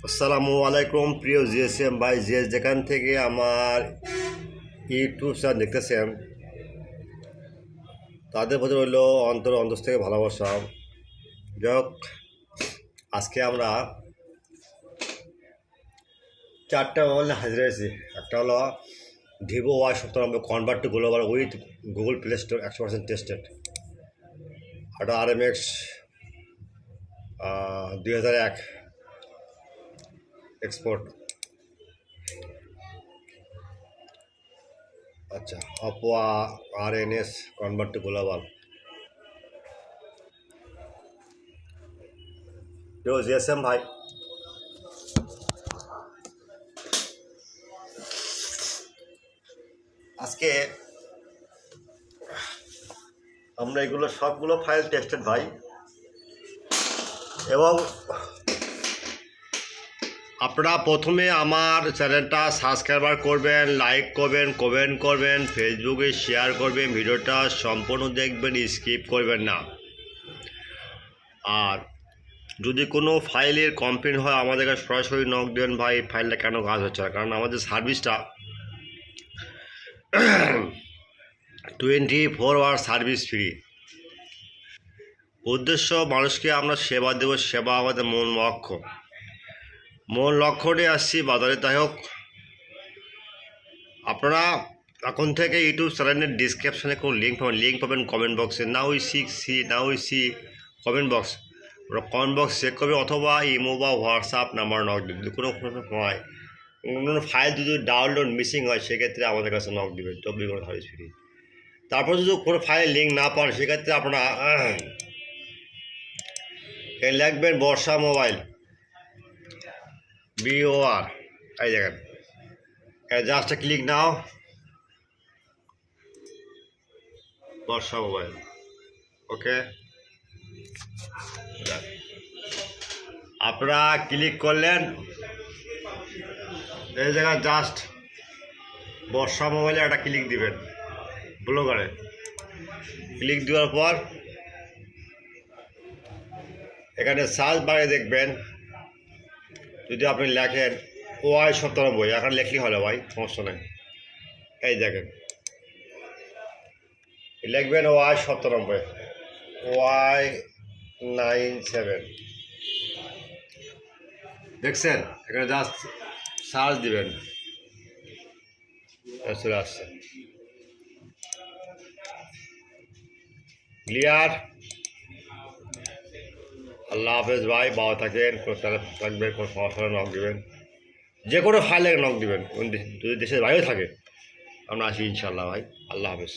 আসসালামু আলাইকুম প্রিয় জিএসএম ভাই, যেখান থেকে আমার ইউটিউব চ্যানেল দেখতেছেন তাদের প্রতি রইল অন্তর থেকে ভালোবাসা। যাই হোক, আজকে আমরা চারটা মোবাইল হাজির হয়েছি। একটা হলো Vivo Y97 convert to global with Google Play Store 100% tested. একটা RMX 2001 এক্সপোর্ট। আচ্ছা, OPPO R9S convert to global. GSM ভাই, আজকে আমরা এগুলো সবগুলো ফাইল টেস্টেড ভাই, এবং আপনারা প্রথমে আমার চ্যানেলটা সাবস্ক্রাইবার করবেন, লাইক করবেন, কমেন্ট করবেন, ফেসবুকে শেয়ার করবেন, ভিডিওটা সম্পূর্ণ দেখবেন, স্কিপ করবেন না। আর যদি কোনো ফাইলের কমপ্লেন হয় আমাদের কাছে সরাসরি নক দেবেন ভাই, ফাইলটা কেন কাজ হচ্ছে না, কারণ আমাদের সার্ভিসটা 24 আওয়ার সার্ভিস ফ্রি। উদ্দেশ্য মানুষকে আমরা সেবা দেব, সেবা আমাদের মূল লক্ষ্য নিয়ে আসছি বাজারে। তাই হোক, আপনারা এখন থেকে ইউটিউব চ্যানেলের ডিসক্রিপশানে কোনো লিঙ্ক পাবেন কমেন্ট বক্সে। নাও সি কমেন্ট বক্স, ওরা কমেন্ট বক্স চেক করবে, অথবা ইমো বা হোয়াটসঅ্যাপ নাম্বার নক দেবে। যদি কোনো হয় কোনো ফাইল যদি ডাউনলোড মিসিং হয় সেক্ষেত্রে আমাদের কাছে নক দেবেন, 24 ঘন্টা সার্ভিস ফ্রি। তারপর যদি কোনো ফাইল লিঙ্ক না পান সেক্ষেত্রে আপনারা লিখবেন বর্ষা মোবাইল, BOR, এই জায়গায় জাস্ট ক্লিক নাও, বর্ষা মোবাইল। ওকে, আপনারা ক্লিক করলেন, এই জায়গায় জাস্ট বর্ষা মোবাইলে একটা ক্লিক দিবেন, ব্লগারে ক্লিক দেওয়ার পর এখানে সার্চ বারে দেখবেন, যদি আপনি লেখেন Y97, এখন লেখলেই হলো ভাই, সমস্যা নেই। এই দেখেন লিখবেন Y97, Y97, দেখছেন? এখানে জাস্ট সার্চ দিবেন, চলে আসছে। ক্লিয়ার? আল্লাহ হাফেজ ভাই, ভালো থাকেন, কোনো থাকবেন, কোনো সমস্যা নক দেবেন, যে কোনো ফাইলে নক দেবেন, যদি দেশের বাইরেও থাকে আমরা আসি ইনশাল্লাহ ভাই। আল্লাহ হাফেজ।